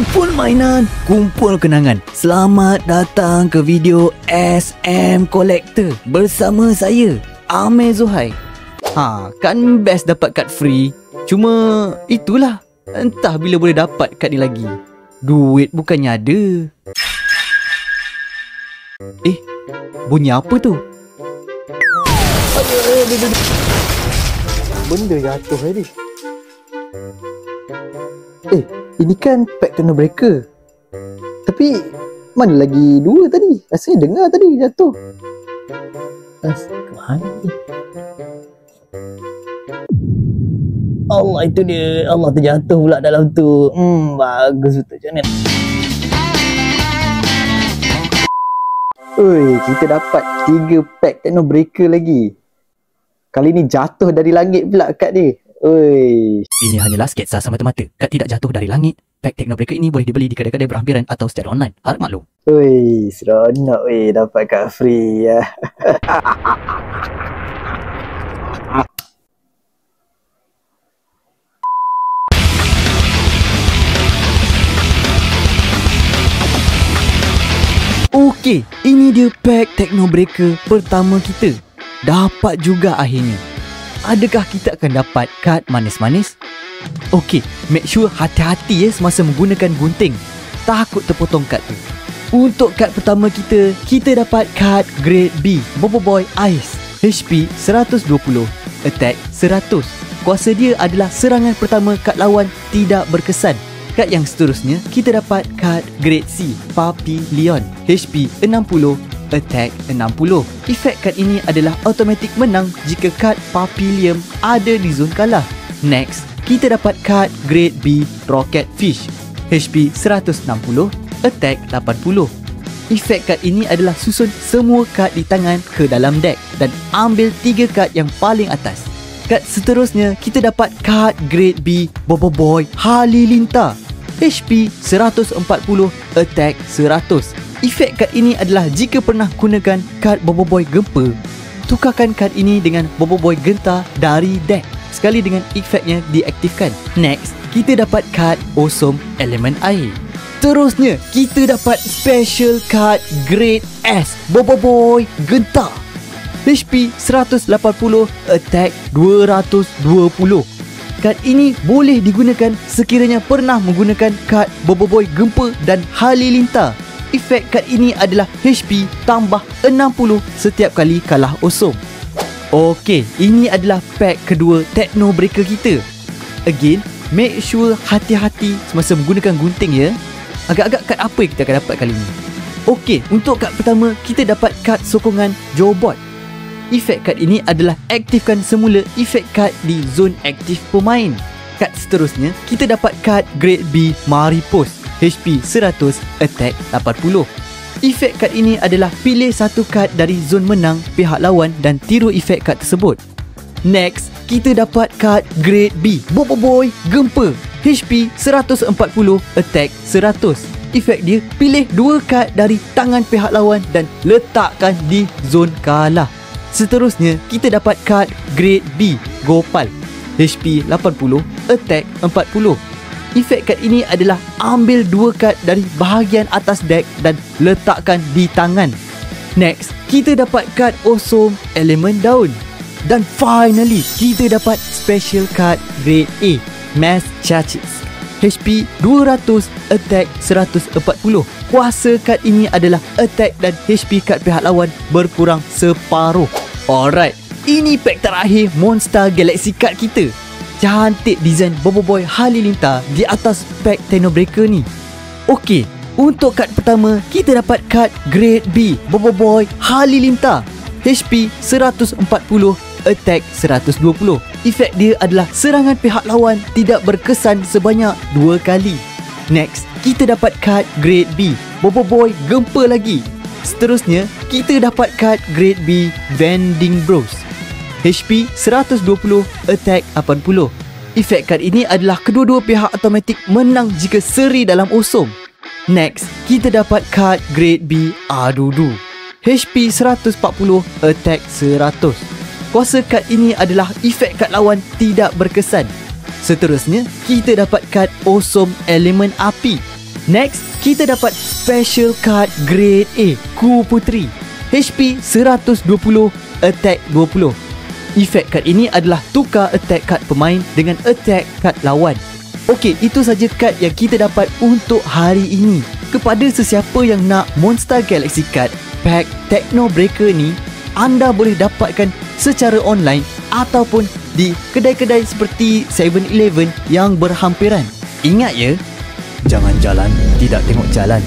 Kumpul mainan, kumpul kenangan. Selamat datang ke video SM Collector bersama saya, Amir Zuhair. Kan best dapat kad free. Cuma itulah, entah bila boleh dapat kad ni lagi. Duit bukannya ada. Bunyi apa tu? Benda jatuh tadi. Ini kan pack tunnel breaker. Tapi mana lagi dua tadi? Rasanya dengar tadi jatuh. Mana ni? Allah, itu dia. Allah, terjatuh pula dalam tu. Bagus betul macam ni. Oi, kita dapat 3 pack tunnel breaker lagi. Kali ni jatuh dari langit pula kad ni. Oi. Ini hanyalah sketsa semata-mata. Kad tidak jatuh dari langit. Pack Technobreaker ini boleh dibeli di kedai-kedai berhampiran atau secara online. Harap maklum. Oi, seronok weh dapat kad free ya. Okey, ini dia pack Technobreaker pertama kita. Dapat juga akhirnya. Adakah kita akan dapat kad manis-manis? Okey, make sure hati-hati semasa menggunakan gunting. Takut terpotong kad tu. Untuk kad pertama kita dapat kad Grade B Boboiboy Ice, HP 120, Attack 100. Kuasa dia adalah serangan pertama kad lawan tidak berkesan. Kad yang seterusnya kita dapat kad Grade C Puppy Leon, HP 60, Attack 60. Efek kad ini adalah automatik menang jika kad Papillium ada di zon kalah. Next, kita dapat kad Grade B Rocket Fish, HP 160, Attack 80. Efek kad ini adalah susun semua kad di tangan ke dalam deck dan ambil 3 kad yang paling atas. Kad seterusnya kita dapat kad Grade B Boboiboy Halilintar, HP 140, Attack 100. Efek kad ini adalah jika pernah gunakan kad Boboiboy Gempa, tukarkan kad ini dengan Boboiboy Gentar dari deck sekali dengan efeknya diaktifkan. Next, kita dapat kad Awesome Elemen Air. Terusnya, kita dapat Special Card Grade S Boboiboy Gentar, HP 180, Attack 220. Kad ini boleh digunakan sekiranya pernah menggunakan kad Boboiboy Gempa dan Halilintar. Efek kad ini adalah HP tambah 60 setiap kali kalah Awesome. Okey, ini adalah pack kedua Technobreaker kita. Again, make sure hati-hati semasa menggunakan gunting ya. Agak-agak kad apa yang kita akan dapat kali ini? Okey, untuk kad pertama kita dapat kad sokongan Jawbot. Efek kad ini adalah aktifkan semula efek kad di zon aktif pemain. Kad seterusnya kita dapat kad Grade B Maripos, HP 100, Attack 80. Efek kad ini adalah pilih satu kad dari zon menang pihak lawan dan tiru efek kad tersebut. Next, kita dapat kad Grade B Boboiboy Gempa, HP 140, Attack 100. Efek dia, pilih 2 kad dari tangan pihak lawan dan letakkan di zon kalah. Seterusnya, kita dapat kad Grade B Gopal, HP 80, Attack 40. Efek kad ini adalah ambil 2 kad dari bahagian atas deck dan letakkan di tangan. Next, kita dapat kad Awesome Elemen Daun. Dan finally, kita dapat Special Card Grade A Mass Chachis, HP 200, Attack 140. Kuasa kad ini adalah Attack dan HP kad pihak lawan berkurang separuh. Alright, ini pack terakhir Monster Galaxy card kita. Cantik design Boboiboy Halilintar di atas pack Technobreaker ni. Okey, untuk kad pertama kita dapat kad Grade B Boboiboy Halilintar, HP 140, Attack 120. Efek dia adalah serangan pihak lawan tidak berkesan sebanyak 2 kali. Next, kita dapat kad Grade B Boboiboy Gempa lagi. Seterusnya, kita dapat kad Grade B Vending Bros, HP 120, Attack 80. Efek kad ini adalah kedua-dua pihak automatik menang jika seri dalam Awesome. Next, kita dapat kad Grade B Adudu, HP 140, Attack 100. Kuasa kad ini adalah efek kad lawan tidak berkesan. Seterusnya, kita dapat kad Awesome Elemen Api, Next, kita dapat special card grade A, Ku Puteri. HP 120, attack 20. Efek kad ini adalah tukar attack kad pemain dengan attack kad lawan. Okey, itu saja kad yang kita dapat untuk hari ini. Kepada sesiapa yang nak Monster Galaxy Card Pack Techno Breaker ni, anda boleh dapatkan secara online ataupun di kedai-kedai seperti 7-Eleven yang berhampiran. Ingat ya, jangan jalan tidak tengok jalan.